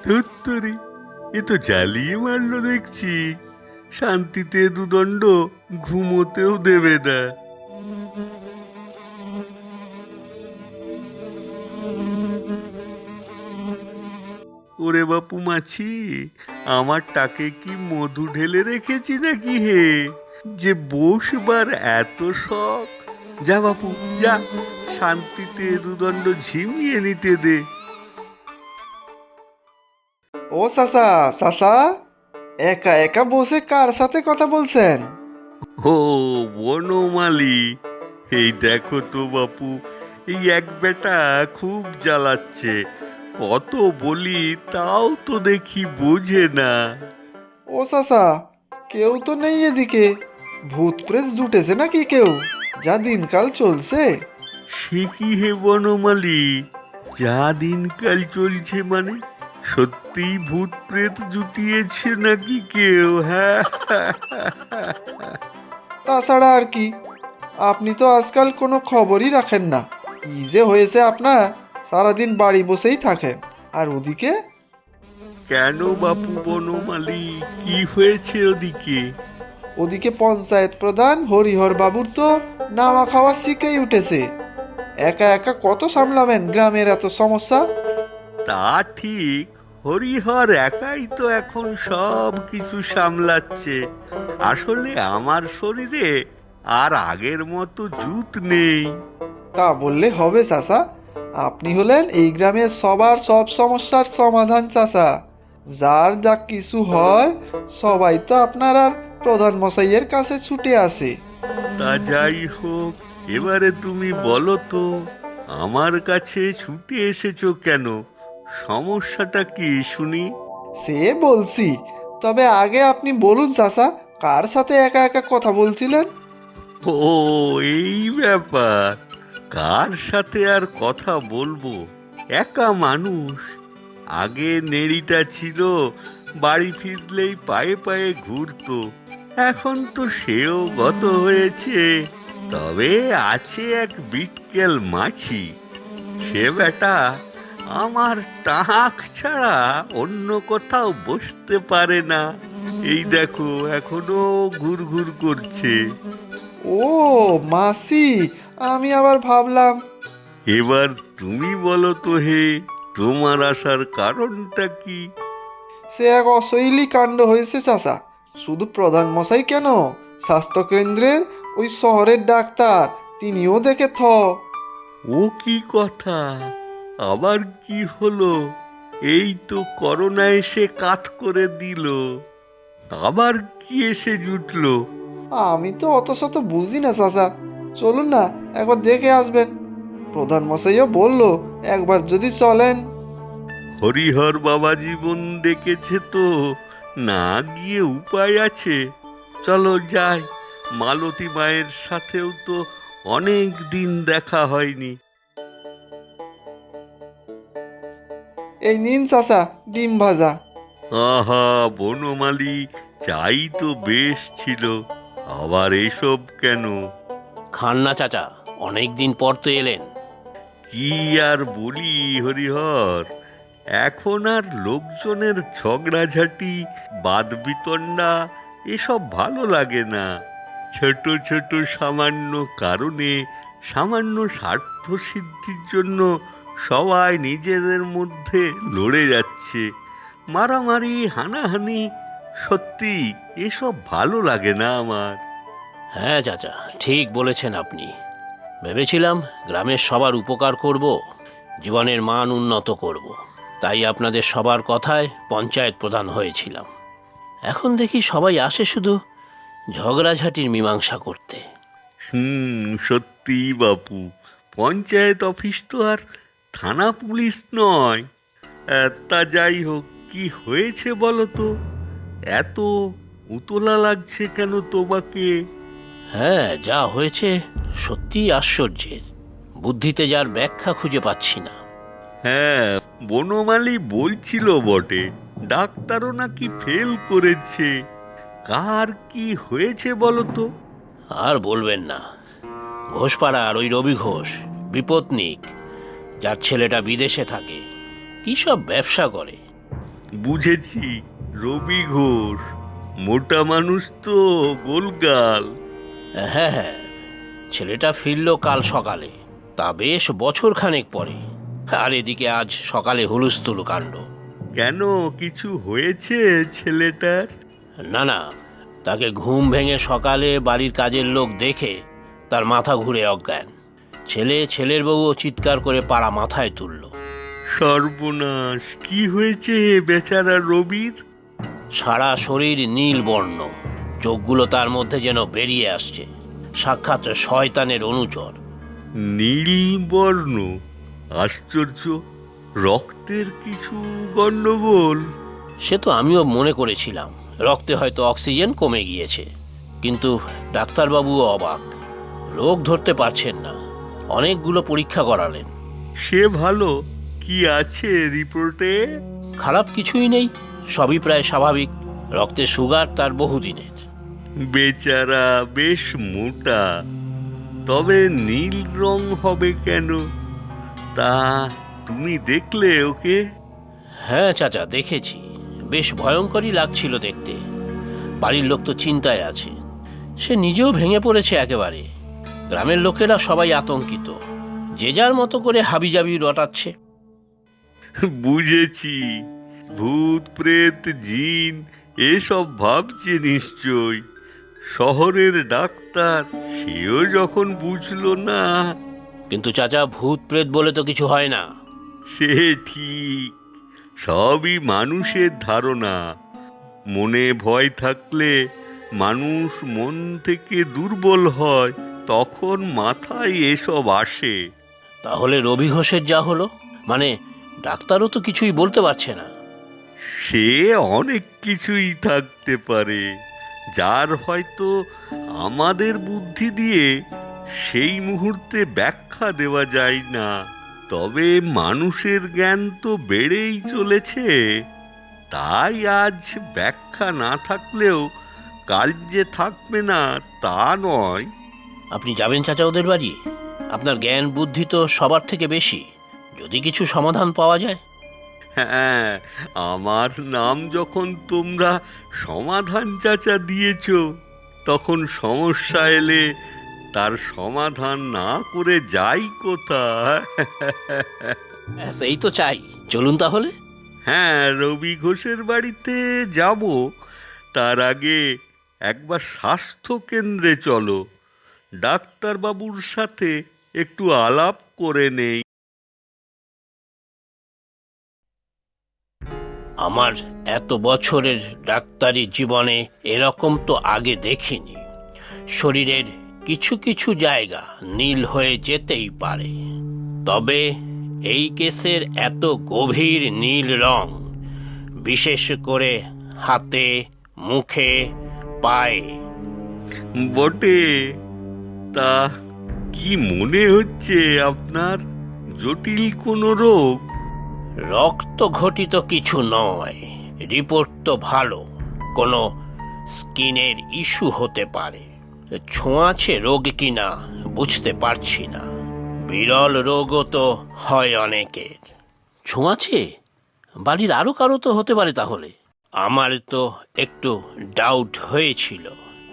ধুত্তরি, এ তো জ্বালিয়ে মারলো দেখছি। শান্তিতে দুদণ্ড ঘুমোতেও দেবে না। ওরে বাপু মাছি, আমার টাকে কি মধু ঢেলে রেখেছি নাকি হে, যে বসবার এত শখ? যা বাপু যা, শান্তিতে দুদণ্ড ঝিমিয়ে নিতে দে। ও চাচা, চাচা, একা একা বসে কার সাথে কথা বলছেন? ও বনমালী, এই দেখো তো বাপু, এই এক বেটা খুব জ্বালাচ্ছে। কত বলি তাও তো দেখি বোঝে না। ও চাচা, কেউ তো নেই এদিকে। ভূত প্রেত জুটেছে নাকি কেউ? যা দিনকাল চলছে। সে কি হে বনমালী, যা দিনকাল চলছে মানে? সত্যিই ভূত প্রেত জুটিয়েছে নাকি কেউ? হ্যাঁ, তাছাড়া আর কি, আপনি তো আজকাল কোনো খবরই রাখেন না। কি যে হয়েছে আপনার, সারাদিন বাড়ি বসেই থাকেন। আর ওদিকে কেন বাপু বনমালী, কি হয়েছে ওদিকে? ওদিকে পঞ্চায়েত প্রধান হরিহর বাবুর তো নাওয়া খাওয়া শিখেই উঠেছে। একা একা কত সামলাবেন গ্রামের এত সমস্যা? তা ঠিক, হরিহর একাই তো এখন সব কিছু সামলাচ্ছে। আসলে আমার শরীরে আর আগের মতো জুত নেই। তা বললে হবে চাচা? আপনি হলেন এই গ্রামের সবার সব সমস্যার সমাধান চাচা। যার যা কিছু হয়, সবাই তো আপনার আর প্রধান মশাইয়ের কাছে ছুটে আসে। তা যাই হোক, এবারে তুমি বলো তো, আমার কাছে ছুটে এসেছো কেন? সমস্যাটা কি শুনি? সে বলছি, তবে আগে আপনি বলুন চাচা, কার সাথে একা একা কথা বলছিলেন? ও, এই ব্যাপার। কার সাথে আর কথা বলবো, একা মানুষ। আগে নেড়িটা ছিল, বাড়ি ফিরলেই পায়ে পায়ে ঘুরতো। এখন তো সেও গত হয়েছে। তবে আছে এক বিটকেল মাছি, সে বেটা আমার টাক ছাড়া অন্য কোথাও বসতে পারে না। এই দেখো এখনো ঘুরঘুর করছে। ও মাসি, আমি আবার ভাবলাম। এবার তুমি বলো তো হে, তোমার আসার কারণটা কি? সে এক অশৈলী কাণ্ড হয়েছে চাচা। শুধু প্রধান মশাই কেন, স্বাস্থ্যকেন্দ্রের ওই শহরের ডাক্তার, তিনিও দেখে ও কি কথা, আবার কি হলো? এই তো করোনা এসে কাত করে দিল, আবার কি এসে জুটলো? আমি তো অত শত বুঝি না চাচা। চলুন না, একবার দেখে আসবেন। প্রধান মশাইও বলল একবার যদি চলেন। হরিহর বাবা জীবন ডেকেছে তো, না গিয়ে উপায় আছে? চলো যাই, মালতী মায়ের সাথেও তো অনেক দিন দেখা হয়নি। এই নিন চাচা, ডিম ভাজা। আহা বনমালী, চাই তো বেশ ছিল, আবার এসব কেন? খান না চাচা, অনেক দিন পর তো এলেন। কি আর বলি হরিহর, এখন আর লোকজনের ঝগড়াঝাটি, বাদ বিতণ্ডা এসব ভালো লাগে না। ছোট ছোট সামান্য কারণে, সামান্য স্বার্থ সিদ্ধির জন্য সবাই নিজেদের মধ্যে লড়ে যাচ্ছে, মারামারি হানাহানি। সত্যি এসব ভালো লাগে না আমার। হ্যাঁ চাচা, ঠিক বলেছেন আপনি। ভেবেছিলাম গ্রামের সবার উপকার করব, জীবনের মান উন্নত করব। তাই আপনাদের সবার কথায় পঞ্চায়েত প্রধান হয়েছিলাম। এখন দেখি সবাই আসে শুধু ঝগড়াঝাটির মীমাংসা করতে। সত্যি বাপু, পঞ্চায়েত অফিস তো আর থানা পুলিশ নয়। তা যাই হোক, কি হয়েছে বলো তো? এত উতলা লাগছে কেন তোমাকে? হ্যাঁ, যা হয়েছে সত্যিই আশ্চর্যের। বুদ্ধিতে যার ব্যাখ্যা খুঁজে পাচ্ছি না। হ্যাঁ, বনমালী বলছিল বটে, ডাক্তারও নাকি ফেল করেছে। কার কি হয়েছে বলো তো? আর বলবেন না, ঘোষপাড়ার ওই রবি ঘোষ, বিপত্নিক, যার ছেলেটা বিদেশে থাকে, কী সব ব্যবসা করে। বুঝেছি, রবি ঘোষ। মোটা মানুষ তো, গোলগাল। হ্যাঁ হ্যাঁ, ছেলেটা ফিরল কাল সকালে, তা বেশ বছরখানেক পরে। আর এদিকে আজ সকালে হুলস্থুল কাণ্ড। কেন, কিছু হয়েছে ছেলেটার? না না, তাকে ঘুম ভেঙে সকালে বাড়ির কাজের লোক দেখে তার মাথা ঘুরে অজ্ঞান। ছেলের বউও চিৎকার করে পাড়া মাথায় তুলল। সর্বনাশ! কি হয়েছে বেচারা রবির? সারা শরীর নীল বর্ণ, চোখগুলো তার মধ্যে যেন বেরিয়ে আসছে, সাক্ষাৎ শয়তানের অনুচর। নীল বর্ণ? আশ্চর্য! রক্তের কিছু গন্ডগোল? সে তো আমিও মনে করেছিলাম রক্তে হয়তো অক্সিজেন কমে গিয়েছে, কিন্তু ডাক্তারবাবুও অবাক, রোগ ধরতে পারছেন না। অনেকগুলো পরীক্ষা করালেন। সে ভালো। কি আছে রিপোর্টে? খারাপ কিছুই নেই, সবই প্রায় স্বাভাবিক। রক্তে সুগার তার বহুদিনের। বেচারা বেশ মোটা, তবে নীল রং হবে কেন? তা তুমি দেখলে ওকে? হ্যাঁ চাচা, দেখেছি। বেশ ভয়ঙ্করই লাগছিল দেখতে। বাড়ির লোক তো চিন্তায় আছে, সে নিজেও ভেঙে পড়েছে একেবারে। গ্রামের লোকেরা সবাই আতঙ্কিত, যে যার মতো করে হাবিজাবি রটাচ্ছে। বুঝেছি, ভূত প্রেত জিন এসব ভাবছে নিশ্চয়। শহরের ডাক্তার, সেও যখন বুঝলো না। কিন্তু চাচা, ভূত প্রেত বলে তো কিছু হয় না। সে ঠিক, সবই মানুষের ধারণা। মনে ভয় থাকলে মানুষ মন থেকে দুর্বল হয়, তখন মাথায় এসব আসে। তাহলে রবি ঘোষের যা হলো, মানে ডাক্তারও তো কিছুই বলতে পারছে না। সে অনেক কিছুই থাকতে পারে, যার হয়তো আমাদের বুদ্ধি দিয়ে সেই মুহূর্তে ব্যাখ্যা দেওয়া যায় না। তবে মানুষের জ্ঞান তো বেড়েই চলেছে, তাই আজ ব্যাখ্যা না থাকলেও কাল যে থাকবে না তা নয়। আপনি যাবেন চাচা ওদের বাড়ি? আপনার জ্ঞান বুদ্ধি তো সবার থেকে বেশি, যদি কিছু সমাধান পাওয়া যায়। হ্যাঁ, আমার নাম যখন তোমরা সমাধান চাচা দিয়েছ, তখন সমস্যা এলে তার সমাধান না করে যাই কোথায়? সেই তো চাই, চলুন তাহলে। হ্যাঁ, রবি ঘোষের বাড়িতে যাব। তার আগে একবার স্বাস্থ্য কেন্দ্রে চলো, ডাক্তারবাবুর সাথে একটু আলাপ করে নেই। আমার এত বছরের ডাক্তারি জীবনে এরকম তো আগে দেখিনি। শরীরের কিছু কিছু জায়গা নীল হয়ে যেতেই পারে, তবে এই কেসের এত গভীর নীল রং, বিশেষ করে হাতে, মুখে, পায়ে। বটে, তা কি মনে হচ্ছে আপনার? জটিল কোনো রোগ? রক্ত ঘটিত কিছু নয়, রিপোর্ট তো ভালো। কোনো স্কিনের ইস্যু হতে পারে, ছোঁয়াচে রোগ কিনা বুঝতে পারছি না। বিরল রোগও তো হয় অনেকের। ছোঁয়াচে? বাড়ির আরো কারো তো হতে পারে তাহলে। আমার তো একটু ডাউট হয়েছিল,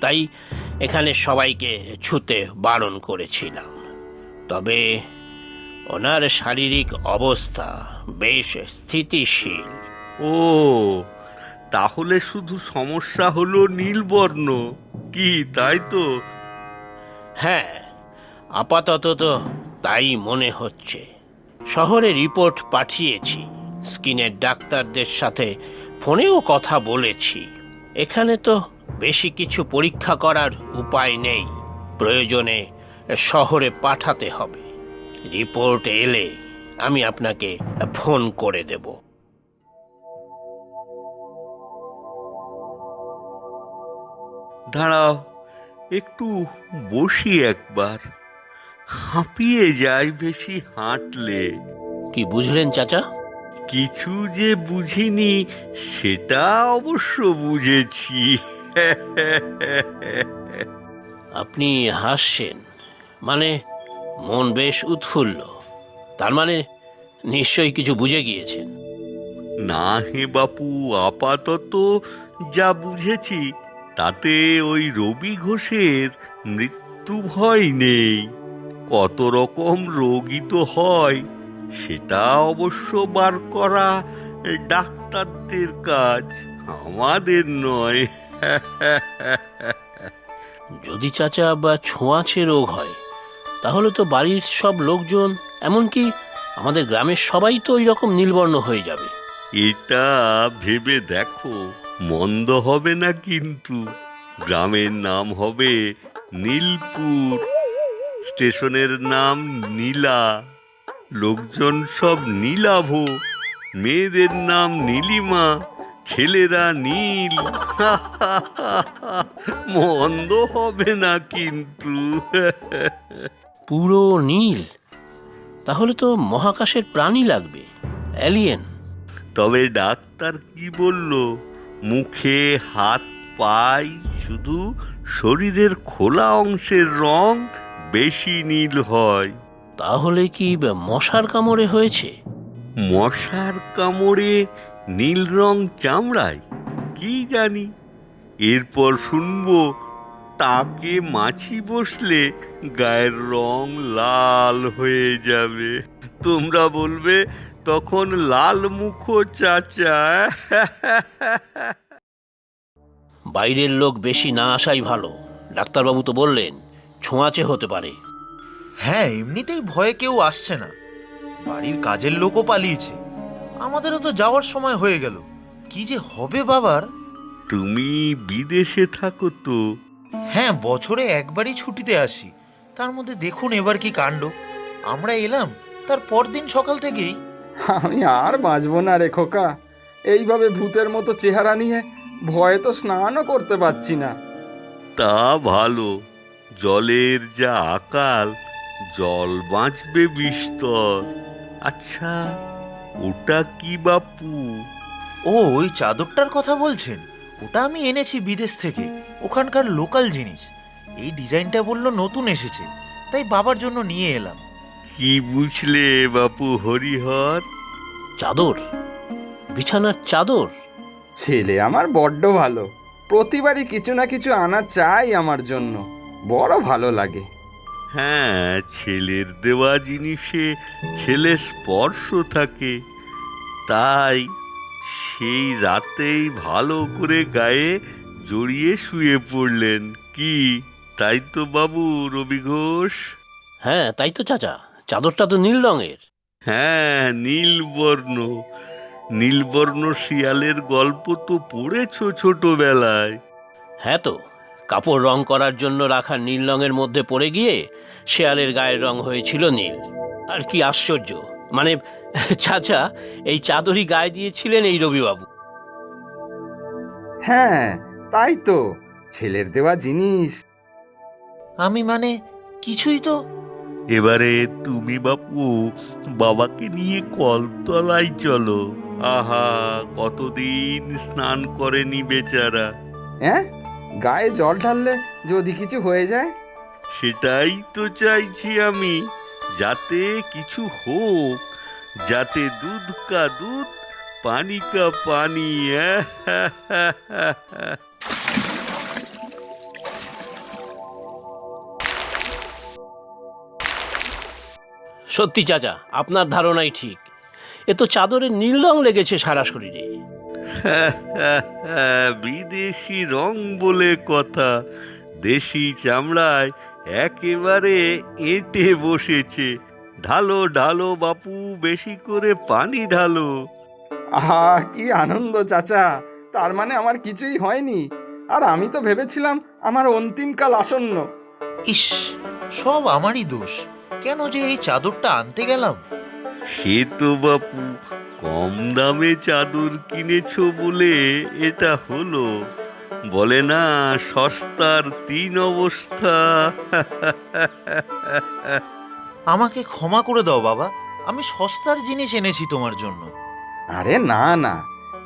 তাই এখানে সবাইকে ছুতে বারণ করেছিলাম। তবে ওনার শারীরিক অবস্থা বেশ স্থিতিশীল। ও, তাহলে শুধু সমস্যা হলো নীলবর্ণ, কি তাই তো? হ্যাঁ, আপাতত তো তাই মনে হচ্ছে। শহরে রিপোর্ট পাঠিয়েছি, স্কিনের ডাক্তারদের সাথে ফোনেও কথা বলেছি। এখানে তো বেশি কিছু পরীক্ষা করার উপায় নেই, প্রয়োজনে শহরে পাঠাতে হবে। রিপোর্ট এলে আমি আপনাকে ফোন করে দেব। দাঁড়াও, একটু বসি একবার। হাঁপিয়ে যায় বেশি হাঁটলে। কি বুঝলেন চাচা? কিছু যে বুঝিনি সেটা অবশ্য বুঝেছি। আপনি হাসছেন, মানে মন বেশ উৎফুল্ল। তার মানে নিশ্চয়ই কিছু বুঝে গিয়েছেন। না হে বাপু, আপাতত যা বুঝেছি তাতে ওই রবি ঘোষের মৃত্যু ভয় নেই। কত রকম রোগই তো হয়, সেটা অবশ্য বার করা ডাক্তারদের কাজ, আমাদের নয়। যদি চাচা বা ছোঁয়াচে রোগ হয়, তাহলে তো বাড়ির সব লোকজন, এমনকি আমাদের গ্রামের সবাই তো ওই রকম নীলবর্ণ হয়ে যাবে। এটা ভেবে দেখো, মন্দ হবে না কিন্তু। গ্রামের নাম হবে নীলপুর, স্টেশনের নাম নীলা, লোকজন সব নীলাভ, মেয়েদের নাম নীলিমা, ছেলেরা নীল। মন্দ হবে না কিন্তু। পুরো নীল? তাহলে তো মহাকাশের প্রাণী লাগবে, অ্যালিয়েন। তবে ডাক্তার কি বলল, মুখে হাত পায় শুধু শরীরের খোলা অংশের রং বেশি নীল হয়। তাহলে কি মশার কামড়ে হয়েছে? মশার কামড়ে নীল রং চামড়ায়? কি জানি। এরপর শুনবো টাকে মাছি বসলে গায়ের রং লাল হয়ে যাবে, তোমরা বলবে তখন লাল মুখো চাচা। বাইরের লোক বেশি না আসাই ভালো। ডাক্তারবাবু তো বললেন ছোঁয়াচে হতে পারে। হ্যাঁ, এমনিতেই ভয়ে কেউ আসছে না, বাড়ির কাজের লোকও পালিয়েছে, আমাদেরও তো যাওয়ার সময় হয়ে গেল। কি যে হবে বাবার। তুমি বিদেশে থাকো তো? হ্যাঁ, বছরে একবারই ছুটিতে আসি, তার মধ্যে দেখুন এবার কি কাণ্ড। আমরা এলাম তার পরদিন সকাল থেকেই। আমি আর বাঁচব না রে খোকা, এইভাবে ভূতের মতো চেহারা নিয়ে ভয়ে তো স্নানও করতে পারছি না। তা ভালো, জলের যা আকাল, জল বাঁচবে বিস্তর। আচ্ছা, ওটা কি বাপু? ও, ওই চাদরটার কথা বলছেন? ওটা আমি এনেছি বিদেশ থেকে, ওখানকার লোকাল জিনিস। এই ডিজাইনটা বলল নতুন এসেছে, তাই বাবার জন্য নিয়ে এলাম। কি বুঝলে বাপু হরিহর? চাদর? বিছানার চাদর? ছেলে আমার বড্ড ভালো, প্রতিবারই কিছু না কিছু আনা চাই আমার জন্য, বড় ভালো লাগে। হ্যাঁ, ছেলের দেওয়া জিনিসে ছেলের স্পর্শ থাকে, তাই সেই রাতেই ভালো করে গায়ে জড়িয়ে শুয়ে পড়লেন। কি তাই তো বাবু রবি ঘোষ? হ্যাঁ তাই তো চাচা, চাদরটা তো নীল রঙের। হ্যাঁ, নীলবর্ণ। নীলবর্ণ শিয়ালের গল্প তো পড়েছো ছোটবেলায়? হ্যাঁ তো, কাপড় রং করার জন্য রাখা নীল রঙের মধ্যে পড়ে গিয়ে শেয়ালের গায়ের রং হয়েছিল নীল। আর কি আশ্চর্য, মানে চাচা এই চাদরই গায়ে দিয়েছিলেন এই রবিবাবু। হ্যাঁ তাই তো, ছেলের দেওয়া জিনিস। আমি মানে কিছুই তো। এবারে তুমি বাপু বাবাকে নিয়ে কলতলায় চলো। আহা, কতদিন স্নান করেনি বেচারা। হ্যাঁ, গায়ে জল ঢাললে যদি কিছু হয়ে যায়? সেটাই তো চাইছি আমি, যাতে কিছু হোক, যাতে দুধ কা দুধ, পানি কা পানি। সত্যি চাচা, আপনার ধারণাই ঠিক। এ তো চাদরের নীল রং লেগেছে সারা শরীরে। বিদেশি রং বলে কথা, দেশি চামড়ায় একেবারে এঁটে বসেছে। ঢালো ঢালো বাপু, বেশি করে পানি ঢালো। আহা কি আনন্দ চাচা, তার মানে আমার কিছুই হয়নি, আর আমি তো ভেবেছিলাম আমার অন্তিমকাল আসন্ন। ইস, সব আমারই দোষ, কেন যে এই চাদরটা আনতে গেলাম। সে তো বাপু কম দামে চাদর কিনেছো বলে এটা হলো, বলে না সস্তার তিন অবস্থা। আমাকে ক্ষমা করে দাও বাবা, আমি সস্তার জিনিস এনেছি তোমার জন্য। আরে না না,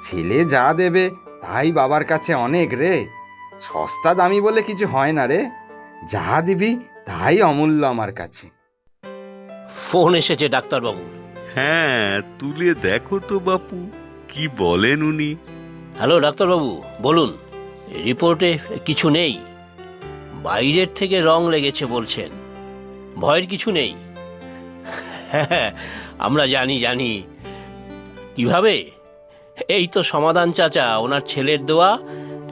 ছেলে যা দেবে তাই বাবার কাছে অনেক রে। সস্তা দামি বলে কিছু হয় না রে, যা দিবি তাই অমূল্য আমার কাছে। ফোন এসেছে ডাক্তারবাবুর। হ্যাঁ, তুলে দেখো তো বাপু। কি বলেন উনি? হ্যালো ডাক্তারবাবু, বলুন। রিপোর্টে কিছু নেই। বাইরের থেকে রং লেগেছে বলছেন। ভয়ের কিছু নেই। হ্যাঁ, আমরা জানি। কিভাবে? এই তো সমাধান চাচা ওনার ছেলের দেওয়া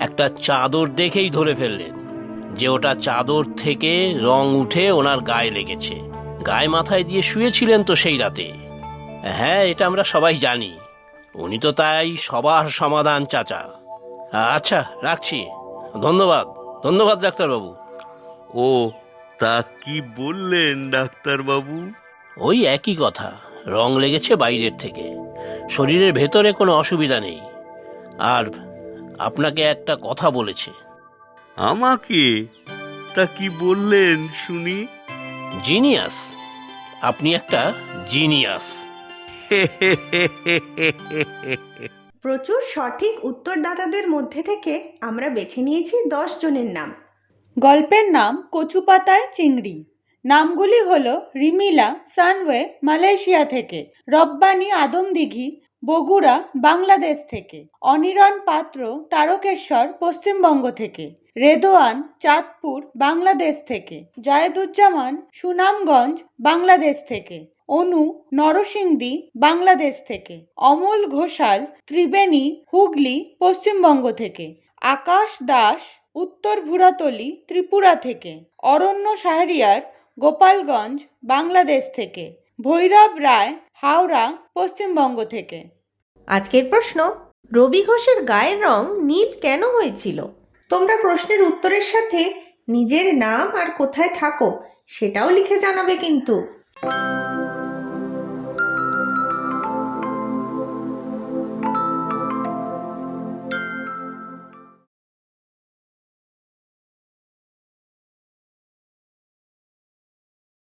একটা চাদর দেখেই ধরে ফেললেন যে ওটা চাদর থেকে রং উঠে ওনার গায়ে লেগেছে। গায়ে মাথায় দিয়ে শুয়েছিলেন তো সেই রাতে। হ্যাঁ, এটা আমরা সবাই জানি। উনি তো তাই সবার সমাধান চাচা। আচ্ছা, রাখছি। ধন্যবাদ ডাক্তারবাবু। ও, তা কি বললেন ডাক্তারবাবু? ওই একই কথা, রং লেগেছে বাইরের থেকে, শরীরের ভেতরে কোনো অসুবিধা নেই। আর আপনাকে একটা কথা বলেছে। আমাকে? তা কি বললেন শুনি? জিনিয়াস, আপনি একটা জিনিয়াস। প্রচুর সঠিক উত্তরদাতাদের মধ্যে থেকে আমরা বেছে নিয়েছি 10 জনের নাম। গল্পের নাম কচুপাতায় চিংড়ি। নামগুলি হলো রিমিলা সানওয়ে মালয়েশিয়া থেকে, রব্বানি আদমদিঘি বগুড়া বাংলাদেশ থেকে, অনিরণ পাত্র তারকেশ্বর পশ্চিমবঙ্গ থেকে, রেদোয়ান চাঁদপুর বাংলাদেশ থেকে, জায়েদুজ্জামান সুনামগঞ্জ বাংলাদেশ থেকে, অনু নরসিংদী বাংলাদেশ থেকে, অমল ঘোষাল ত্রিবেণী হুগলি পশ্চিমবঙ্গ থেকে, আকাশ দাস উত্তর ভুরাতলি ত্রিপুরা থেকে, অরণ্য শাহরিয়ার গোপালগঞ্জ বাংলাদেশ থেকে, ভৈরব রায় হাওড়া পশ্চিমবঙ্গ থেকে। আজকের প্রশ্ন, রবি ঘোষের গায়ের রং নীল কেন হয়েছিল? তোমরা প্রশ্নের উত্তরের সাথে নিজের নাম আর কোথায় থাকো সেটাও লিখে জানাবে কিন্তু।